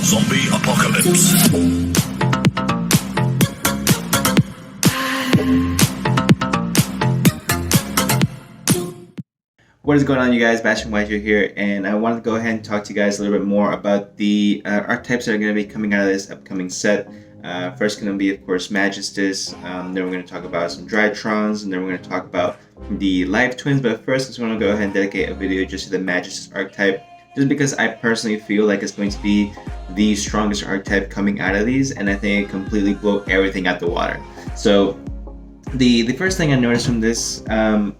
Zombie Apocalypse. What is going on, you guys? Bashing White here, and I wanted to go ahead and talk to you guys a little bit more about the archetypes that are going to be coming out of this upcoming set. First going to be, of course, Magistus. Then we're going to talk about some Drytrons, and then we're going to talk about the Life Twins. But first, I just want to go ahead and dedicate a video just to the Magistus archetype, just because I personally feel like it's going to be the strongest archetype coming out of these, and I think it completely blow everything out the water. So the first thing I noticed from this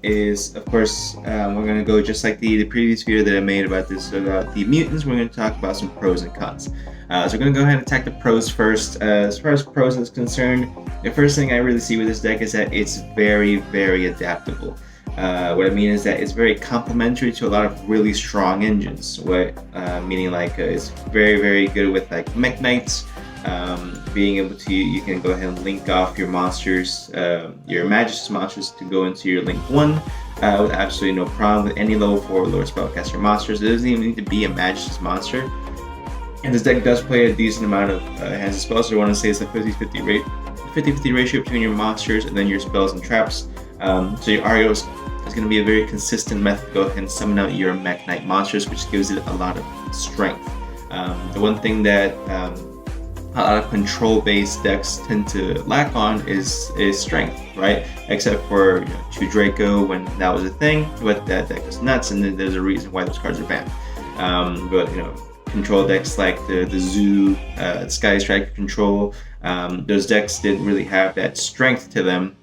is, of course, we're going to go just like the previous video that I made about this, about the mutants. We're going to talk about some pros and cons. So we're going to go ahead and attack the pros first. As far as pros is concerned, the first thing I really see with this deck is that it's very, very adaptable. What I mean is that it's very complementary to a lot of really strong engines. Meaning like it's very, very good with like Mech Knights. Being able to, you can go ahead and link off your monsters, your Magistus monsters, to go into your link 1 with absolutely no problem with any level 4 or lower spellcaster monsters. It doesn't even need to be a Magistus monster. And this deck does play a decent amount of hands of spells, so I want to say it's a 50-50 ratio between your monsters and then your spells and traps. So your Arios is going to be a very consistent method to go ahead and summon out your Mech Knight monsters, which gives it a lot of strength. The one thing that a lot of control-based decks tend to lack on is strength, right? Except for Two Draco, when that was a thing, but that deck is nuts, and then there's a reason why those cards are banned. But control decks like the Zoo, Sky Striker control, those decks didn't really have that strength to them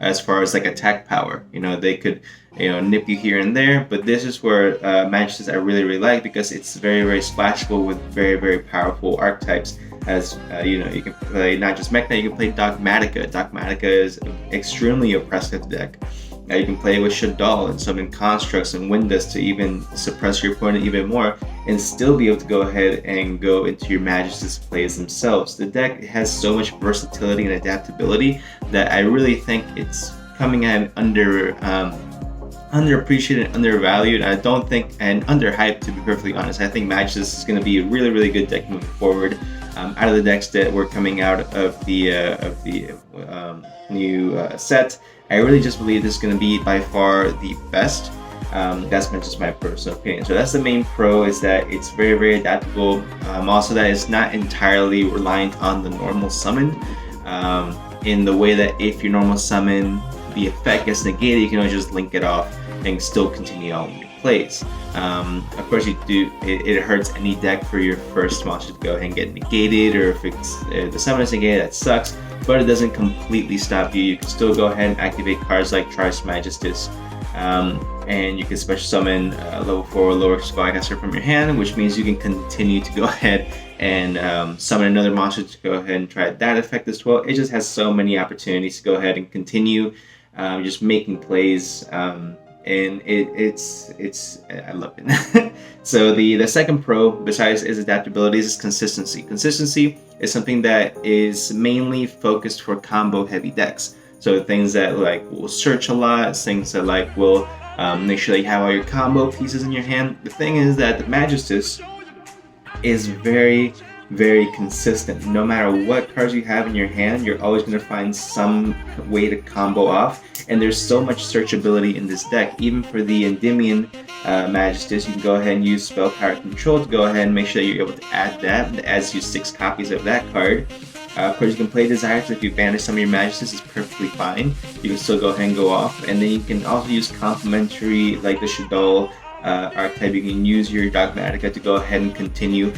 as far as like attack power. They could nip you here and there, but this is where Magistus I really like, because it's very, very splashable with very, very powerful archetypes. As you can play not just Mech Knight, you can play Dogmatica. Dogmatica is an extremely oppressive deck. You can play with Shaddoll and summon constructs and Windus to even suppress your opponent even more, and still be able to go ahead and go into your Magistus plays themselves. The deck has so much versatility and adaptability that I really think it's coming in underappreciated, undervalued. I don't think, and underhyped, to be perfectly honest. I think Magistus is going to be a really, really good deck moving forward. Out of the decks that were coming out of the new set, I really just believe this is going to be by far the best. That's just my personal opinion. So that's the main pro, is that it's very, very adaptable. Also, that it's not entirely reliant on the normal summon, in the way that if your normal summon, the effect gets negated, you can always just link it off and still continue on with your plays. Of course, it hurts any deck for your first monster to go ahead and get negated, or if the summon is negated, that sucks, but it doesn't completely stop you. You can still go ahead and activate cards like Magistus, and you can special summon level 4 or lower spellcaster from your hand, which means you can continue to go ahead and summon another monster to go ahead and try that effect as well. It just has so many opportunities to go ahead and continue just making plays, and it's I love it. So the second pro, besides its adaptability, is consistency. Consistency is something that is mainly focused for combo heavy decks. So things that like will search a lot, things that like will make sure that you have all your combo pieces in your hand. The thing is that the Magistus is very, very consistent. No matter what cards you have in your hand, you're always going to find some way to combo off, and there's so much searchability in this deck. Even for the Endymion Magistus, you can go ahead and use Spell Power Control to go ahead and make sure that you're able to add that. It adds you 6 copies of that card. Of course, you can play Desire, so if you banish some of your Magistus, it's perfectly fine. You can still go ahead and go off, and then you can also use complementary, like the Shaddoll archetype. You can use your Dogmatica to go ahead and continue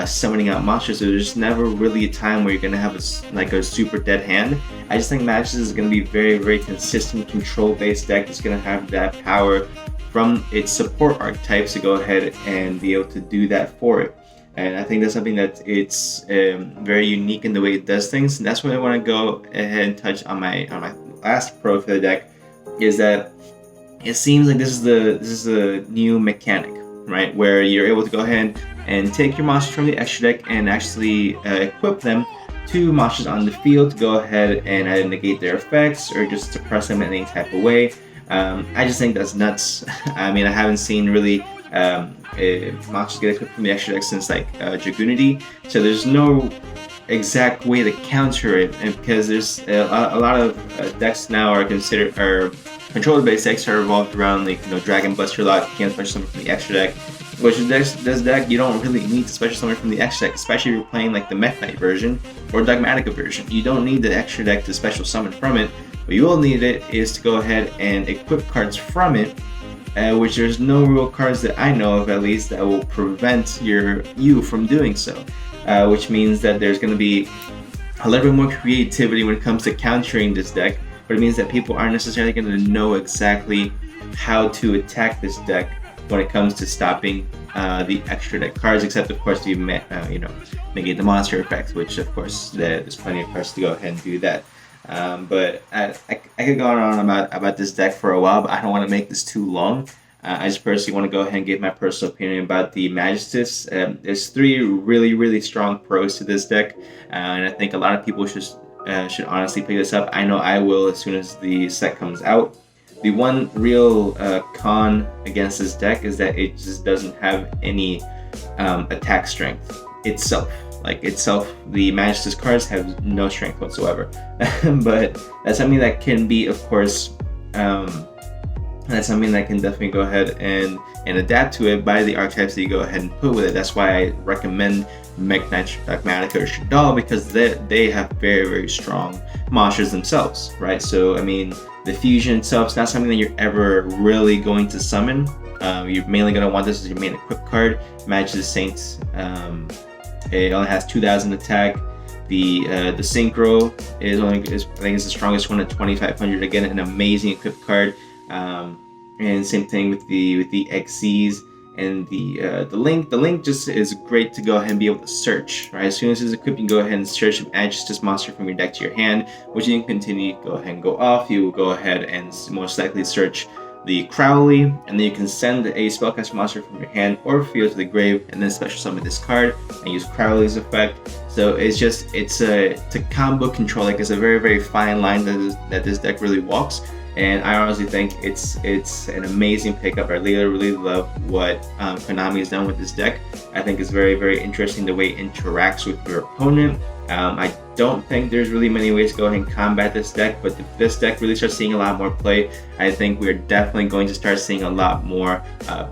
summoning out monsters. So there's never really a time where you're going to have a super dead hand. I just think Magistus is going to be very, very consistent control-based deck. It's going to have that power from its support archetypes to go ahead and be able to do that for it. And I think that's something that it's very unique in the way it does things. And that's what I want to go ahead and touch on my last pro for the deck, is that it seems like this is the new mechanic, right? Where you're able to go ahead and take your monsters from the extra deck and actually equip them to monsters on the field to go ahead and either negate their effects or just suppress them in any type of way. I just think that's nuts. I mean, I haven't seen really Monsters get equipped from the extra deck since like Dragoonity, so there's no exact way to counter it, and because there's a lot of decks now are controller based decks are revolved around like Dragon Buster Lock, you can't special summon from the extra deck. Which this deck you don't really need to special summon from the extra deck, especially if you're playing like the Mech Knight version or Dogmatica version. You don't need the extra deck to special summon from it. What you will need it is to go ahead and equip cards from it, which there's no real cards that I know of at least that will prevent you from doing so. Which means that there's going to be a little bit more creativity when it comes to countering this deck, but it means that people aren't necessarily going to know exactly how to attack this deck when it comes to stopping the extra deck cards, except of course you negate the monster effect, which of course there's plenty of cards to go ahead and do that. But I could go on about this deck for a while, but I don't want to make this too long. I just personally want to go ahead and give my personal opinion about the Magistus. There's 3 really strong pros to this deck, and I think a lot of people should honestly pick this up. I know I will as soon as the set comes out. The one real con against this deck is that it just doesn't have any attack strength itself. The Magistus cards have no strength whatsoever. But that's something that can be, of course, that's something that can definitely go ahead and adapt to it by the archetypes that you go ahead and put with it. That's why I recommend Mech Knight, Dogmatica, or Shaddoll, because they have very strong monsters themselves, right? So I mean, the fusion itself is not something that you're ever really going to summon. You're mainly going to want this as your main equip card. Magistus Saints, it only has 2,000 attack. The Synchro is I think it's the strongest one at 2,500. Again, an amazing equip card. And same thing with the XCs and the link. The link just is great to go ahead and be able to search. Right, as soon as it's equipped, you can go ahead and search and add just this monster from your deck to your hand, which you can continue. Go ahead and go off. You will go ahead and most likely search the Crowley, and then you can send a spellcaster monster from your hand or field to the grave, and then special summon this card and use Crowley's effect. So it's a combo control. Like, it's a very fine line that this deck really walks. And I honestly think it's an amazing pickup. I really love what Konami has done with this deck. I think it's very interesting the way it interacts with your opponent. I don't think there's really many ways to go ahead and combat this deck, but if this deck really starts seeing a lot more play, I think we're definitely going to start seeing a lot more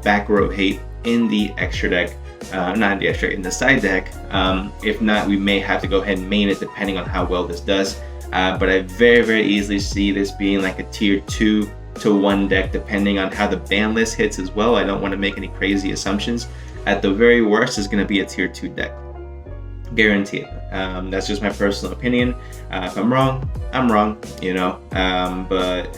back row hate in the extra deck. Not the extra, in the side deck. If not, we may have to go ahead and main it depending on how well this does. But I very easily see this being like a tier 2 to 1 deck, depending on how the ban list hits as well. I don't want to make any crazy assumptions. At the very worst, it's going to be a tier 2 deck. Guaranteed. That's just my personal opinion. If I'm wrong, I'm wrong, but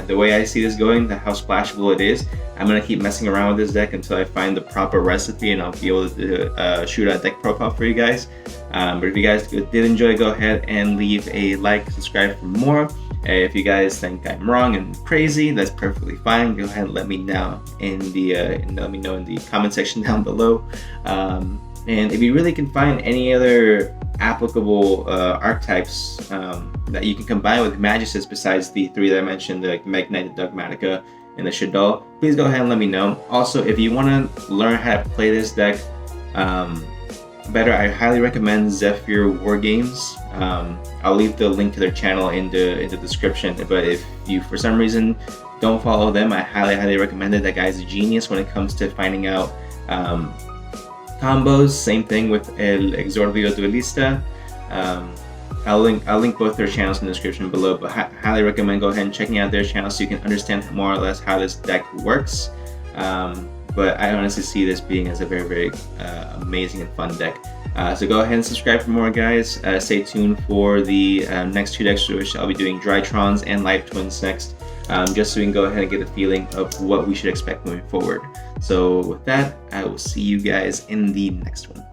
the way I see this going, how splashable it is, I'm going to keep messing around with this deck until I find the proper recipe, and I'll be able to shoot out a deck profile for you guys. But if you guys did enjoy, go ahead and leave a like, subscribe for more. If you guys think I'm wrong and crazy, that's perfectly fine. Go ahead and let me know in the comment section down below. And if you really can find any other applicable archetypes that you can combine with Magistus besides the 3 that I mentioned, the Mech Knight, the Dogmatica, and the Shaddoll, please go ahead and let me know. Also, if you want to learn how to play this deck better, I highly recommend Zephyr wargames. I'll leave the link to their channel in the description, but if you for some reason don't follow them, I highly recommend it. That guy's a genius when it comes to finding out combos. Same thing with El Exordio Duelista. I'll link both their channels in the description below, but highly recommend go ahead and checking out their channel so you can understand more or less how this deck works. But I honestly see this being as a very amazing and fun deck. So go ahead and subscribe for more, guys. Stay tuned for the next 2 decks, which I'll be doing Drytrons and Life Twins next, just so we can go ahead and get a feeling of what we should expect moving forward. So with that, I will see you guys in the next one.